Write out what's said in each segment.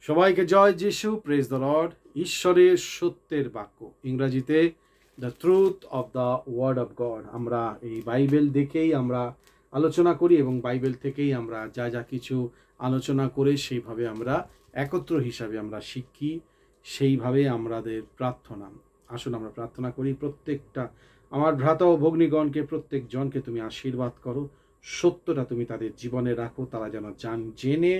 সবাইকে জয় যিশু, praise the Lord. ঈশ্বরের সত্যের বাক্য, ইংরেজিতে the truth of the word of God. আমরা এই বাইবেল দেখেই আমরা আলোচনা করি এবং বাইবেল থেকেই আমরা যা যা কিছু আলোচনা করে সেইভাবে আমরা একত্র হিসাবে আমরা শিখি, সেইভাবে আমাদের প্রার্থনা। আসুন আমরা প্রার্থনা করি। প্রত্যেকটা আমার ভ্রাতা ও ভগ্নীগণকে, প্রত্যেক জনকে তুমি আশীর্বাদ করো, সত্যটা তুমি তাদের জীবনে রাখো, তারা যেন জেনে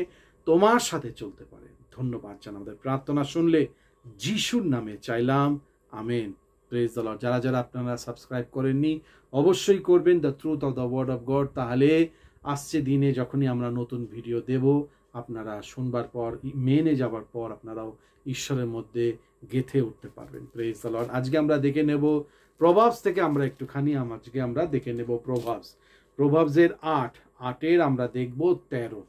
তোমার সাথে চলতে পারে। ধন্যবাদ জানাই। আমাদের প্রার্থনা শুনলে যিশুর নামে চাইলাম, আমেন। Praise the Lord. যারা যারা আপনারা সাবস্ক্রাইব করেননি অবশ্যই করবেন, the truth of the word of God. তাহলে আসছে দিনে যখনই আমরা নতুন ভিডিও দেব, আপনারা শুনবার পর, মেনে যাবার পর আপনারাও ঈশ্বরের মধ্যে গেঁথে উঠতে পারবেন। Praise the Lord. আজকে আমরা দেখে নেব প্রভাবস থেকে, আমরা একটুখানি আজকে আমরা দেখে নেব প্রভাবসের 8-8 আমরা দেখব 13।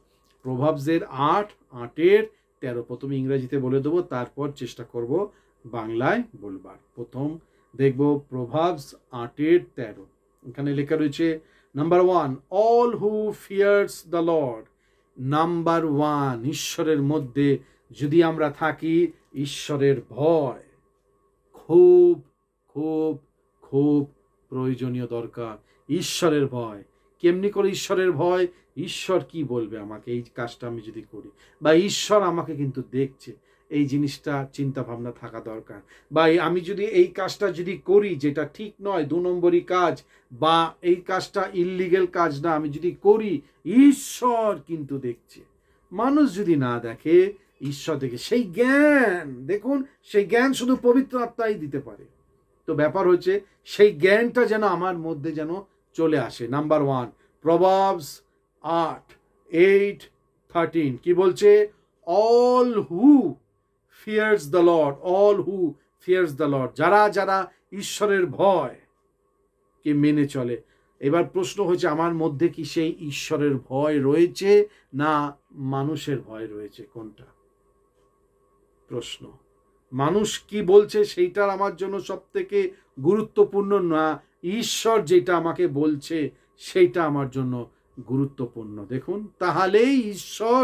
প্রভাবসের 8-8 13। প্রথমে ইংরেজিতে বলে দেবো, তারপর চেষ্টা করব বাংলায় বলবার। প্রথম দেখব প্রভাবস 8-13। এখানে লেখা রয়েছে, number 1, all who fears the Lord. Number 1, ঈশ্বরের মধ্যে যদি আমরা থাকি, ঈশ্বরের ভয় খুব খুব খুব প্রয়োজনীয়, দরকার। ঈশ্বরের ভয়। কেমনি করে ঈশ্বরের ভয়? ঈশ্বর কি বলবে আমাকে এই কাজটা আমি যদি করি, বা ঈশ্বর আমাকে কিন্তু দেখছে, এই জিনিসটা চিন্তা ভাবনা থাকা দরকার। বা আমি যদি এই কাজটা যদি করি যেটা ঠিক নয়, 2 নম্বরই কাজ, বা এই কাজটা ইললিগেল কাজ না, আমি যদি করি, ঈশ্বর কিন্তু দেখছে। মানুষ যদি না দেখে, ঈশ্বর দেখে। সেই জ্ঞান, দেখুন, সেই জ্ঞান শুধু পবিত্র আত্মাই দিতে পারে। তো ব্যাপার হচ্ছে সেই জ্ঞানটা যেন আমার মধ্যে যেন চলে আসে। নাম্বার 1, প্রভাবস 8:13 কি বলছে? All who fears the Lord, all who fears the Lord, যারা যারা ঈশ্বরের ভয় কে মেনে চলে। এবার প্রশ্ন হচ্ছে, আমার মধ্যে কি সেই ঈশ্বরের ভয় রয়েছে না মানুষের ভয় রয়েছে? কোনটা? প্রশ্ন। মানুষ কি বলছে সেইটার আমার জন্য সব থেকে গুরুত্বপূর্ণ, না ঈশ্বর যেটা আমাকে বলছে সেইটা আমার জন্য গুরুত্বপূর্ণ? দেখুন, তাহলেই ঈশ্বর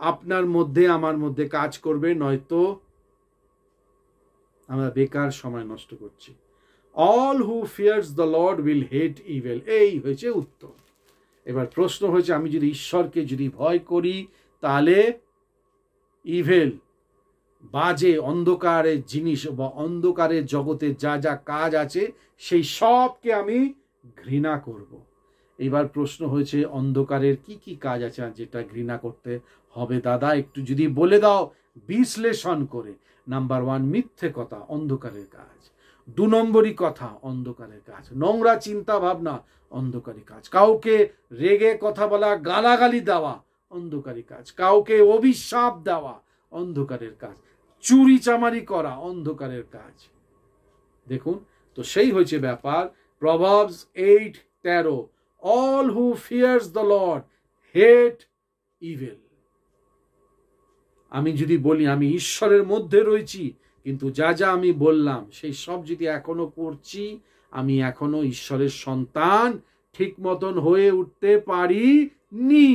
আপনার মধ্যে আমার মধ্যে কাজ করবে, নয়তো আমরা বেকার সময় নষ্ট করছি। All who fears the Lord will hate evil, এই হয়েছে উত্তর। এবার প্রশ্ন হয়েছে, আমি যদি ঈশ্বরকে যদি ভয় করি, তাহলে ইভিল, বাজে অন্ধকারের জিনিস বা অন্ধকারের জগতে যা যা কাজ আছে, সেই সবকে আমি ঘৃণা করব। এবার প্রশ্ন হয়েছে, অন্ধকারের কি কি কাজ আছে যেটা ঘৃণা করতে হবে? দাদা একটু যদি বলে দাও বিশ্লেষণ করে। নাম্বার 1, মিথ্যে কথা, অন্ধকারের কাজ। 2 নম্বরই কথা, অন্ধকারের কাজ। নোংরা চিন্তা ভাবনা, অন্ধকারী কাজ। কাউকে রেগে কথা বলা, গালাগালি দেওয়া, অন্ধকারী কাজ। কাউকে অভিশাপ দেওয়া, অন্ধকারের কাজ। চুরি চামারি করা, অন্ধকারের কাজ। দেখুন, তো সেই হয়েছে ব্যাপার। Proverbs 8:13, all who fears the Lord hate evil. আমি যদি বলি আমি ঈশ্বরের মধ্যে রয়েছি, কিন্তু যা যা আমি বললাম সেই সব যদি এখনো করছি, আমি এখনো ঈশ্বরের সন্তান ঠিক মতন হয়ে উঠতে পারিনি।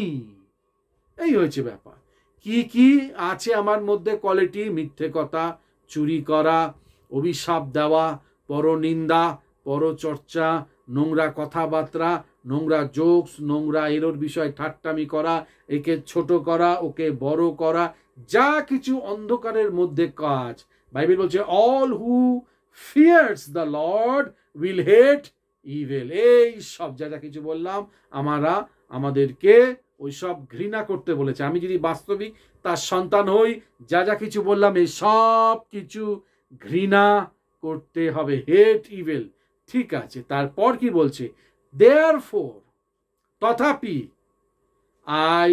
এই হয়েছে ব্যাপার। কি কি আছে আমার মধ্যে কোয়ালিটি? মিথ্যে কথা, চুরি করা, অভিশাপ দেওয়া, পরনিন্দা, পরচর্চা, নোংরা কথাবার্তা, নোংরা জোকস, নোংরা এরর বিষয় ঠাট্টামি করা, একে ছোট করা, ওকে বড় করা, যা কিছু অন্ধকারের মধ্যে কাজ। বাইবেল বলছে, all who fears the Lord will hate evil. এই সব যা যা কিছু বললাম, আমাদেরকে ওই সব ঘৃণা করতে বলেছে। আমি যদি বাস্তবিক তার সন্তান হই, যা যা কিছু বললাম এই সব কিছু ঘৃণা করতে হবে। হেট ইভিল, ঠিক আছে। তারপর কি বলছে? দেয়ারফোর, তথাপি, আই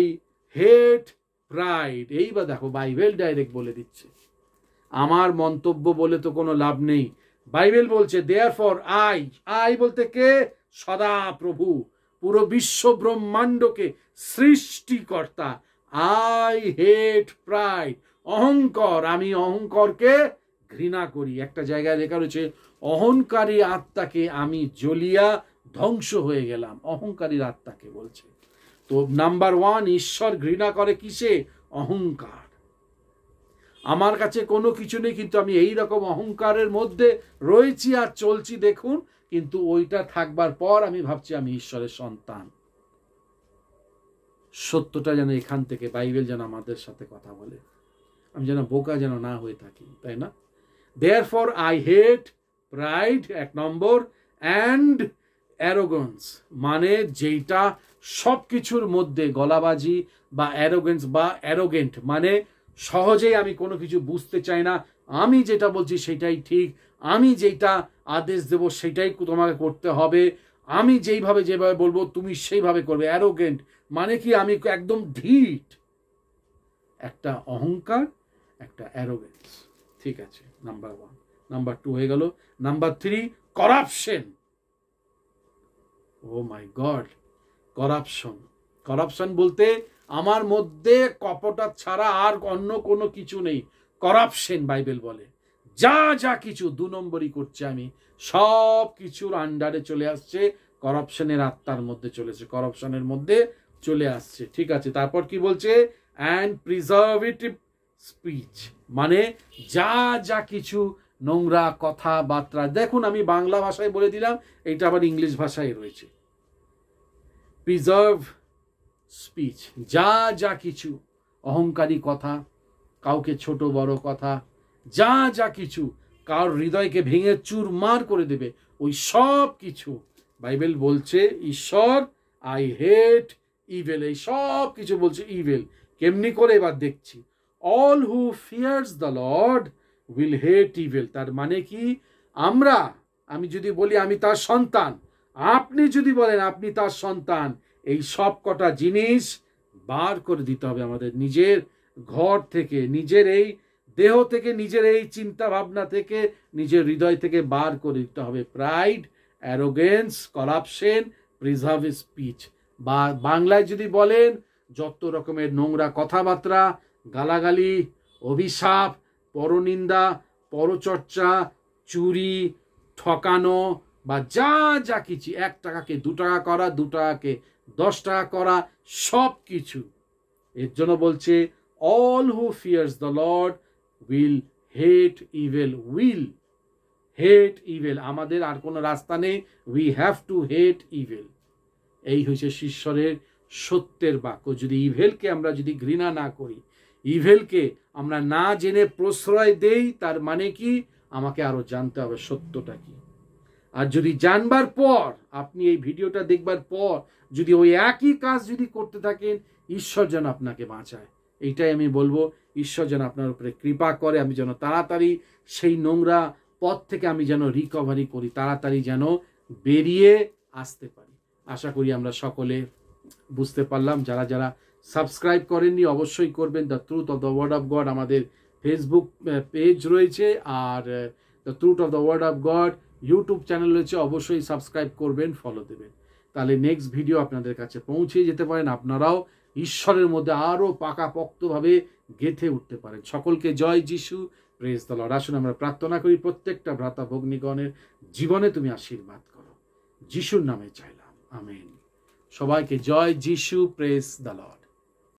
হেট প্রাইড। এইবার দেখো, বাইবেল ডাইরেক্ট বলে দিচ্ছে, আমার মন্তব্য বলে তো কোনো লাভ নেই। বাইবেল বলছে দেয়ারফর আই বলতে কে? সদা প্রভু, পুরো বিশ্ব ব্রহ্মাণ্ডকে সৃষ্টিকর্তা। আই হেট প্রাইড, অহংকার, আমি অহংকারকে ঘৃণা করি। একটা জায়গায় লেখা রয়েছে, অহংকারী আত্মাকে আমি জ্বলিয়া ধ্বংস হয়ে গেলাম। অহংকারীর আত্মাকে বলছে। তো নাম্বার 1, ঈশ্বর ঘৃণা করে কিসে? অহংকার। আমার কাছে কোনো কিছু নেই, কিন্তু আমি এই রকম অহংকারের মধ্যে রয়েছি আর চলছি দেখুন, কিন্তু ওইটা থাকবার পর আমি ভাবছি আমি ঈশ্বরের সন্তান। সত্যটা যেন এখান থেকে বাইবেল যেন আমাদের সাথে কথা বলে, আমি যেন বোকা যেন না হয়ে থাকি, তাই না? Therefore I hate pride, 1 number, and arrogance, মানে যেটা সব কিছুর মধ্যে গলাবাজি, বা arrogance বা arrogant মানে সহজেই আমি কোনো কিছু বুঝতে চাই না, আমি যেটা বলছি সেটাই ঠিক, আমি যেটা আদেশ দেব সেটাই তোমাকে করতে হবে, আমি যেভাবে বলবো তুমি সেইভাবে করবে। arrogant মানে কি? আমি একদম ঢিঠ, একটা অহংকার, একটা arrogance। ঠিক আছে, নাম্বার 1। নাম্বার 2 হয়ে গেল। Number 3, corruption. Oh my god, corruption. Corruption বলতে আমার মধ্যে কপটা ছাড়া আর অন্য কোনো কিছু নেই। করাপশন বাইবেল বলে যা যা কিছু 2 নম্বরই করছে আমি, সব কিছুর আন্ডারে চলে আসছে, করাপশনের আত্মার মধ্যে চলেছে, করাপশনের মধ্যে চলে আসছে। ঠিক আছে, তারপর কি বলছে? অ্যান্ড প্রিজার্ভেটিভ স্পিচ, মানে যা যা কিছু নোংরা কথাবার্তা। দেখুন, আমি বাংলা ভাষায় বলে দিলাম, এটা আবার ইংলিশ ভাষায় রয়েছে। প্রিজার্ভ স্পিচ, যা যা কিছু অহংকারী কথা, কাউকে ছোট বড় কথা, যা যা কিছু কার হৃদয়কে ভেঙে চুরমার করে দেবে, ওই সব কিছু বাইবেল বলছে ঈশ্বর আই হেট ইভেল, এই সব কিছু বলছে ইভেল। কেমনি করে? এবার দেখছি। All who fears the Lord will hate evil. তার মানে কি? আমি যদি বলি আমি তার সন্তান, আপনি যদি বলেন আপনি তার সন্তান, এই সব কটা জিনিস বার করে দিতে হবে আমাদের নিজের ঘর থেকে, নিজের এই দেহ থেকে, নিজের এই চিন্তা ভাবনা থেকে, নিজের হৃদয় থেকে বার করে দিতে হবে। Pride, arrogance, corruption, preserve speech, বা বাংলায় যদি বলেন যত রকমের নোংরা কথাবার্তা, গালাগালি, অভিশাপ, পরনিন্দা, পরচর্চা, চুরি, ঠকানো, বা যা যা কিছু, 1 টাকাকে 2 টাকা করা, 2 টাকাকে 10 টাকা করা, সব কিছু। এর জন্য বলছে all who fears the Lord will hate evil, will hate evil। আমাদের আর কোনো রাস্তা নেই, we have to hate evil। এই হচ্ছে ঈশ্বরের সত্যের বাক্য। যদি ইভেলকে আমরা যদি ঘৃণা না করি, ইভেলকে আমরা না জেনে প্রশ্রয় দেই, তার মানে কি? আমাকে আরো জানতে হবে সত্যটা কি। আর যদি জানবার পর, আপনি এই ভিডিওটা দেখবার পর যদি ওই একই কাজ যদি করতে থাকেন, ঈশ্বর যেন আপনাকে বাঁচায়। এইটাই আমি বলবো, ঈশ্বর যেন আপনার উপরে কৃপা করে, আমি যেন তাড়াতাড়ি সেই নোংরা পথ থেকে আমি যেন রিকভারি করি, তাড়াতাড়ি যেন বেরিয়ে আসতে পারি। আশা করি আমরা সকলে বুঝতে পারলাম। যারা যারা সাবস্ক্রাইব করেননি অবশ্যই করবেন। The truth of the word of God আমাদের ফেসবুক পেজ রয়েছে, আর the truth of the word of God YouTube channel রয়েছে, অবশ্যই সাবস্ক্রাইব করবেন, ফলো দেবেন, তাহলে নেক্সট ভিডিও আপনাদের কাছে পৌঁছে যেতে পারেন, আপনারাও ঈশ্বরের মধ্যে আরো পাকাপোক্তভাবে গেঁথে উঠতে পারেন। সকলকে জয় যিশু, প্রেজ দ্য লর্ড। আসুন আমরা প্রার্থনা করি, প্রত্যেকটা ভ্রাতা ভগ্নীগণের জীবনে তুমি আশীর্বাদ করো, যিশুর নামে চাইলাম, আমেন। সবাইকে জয় যিশু, প্রেজ দ্য লর্ড।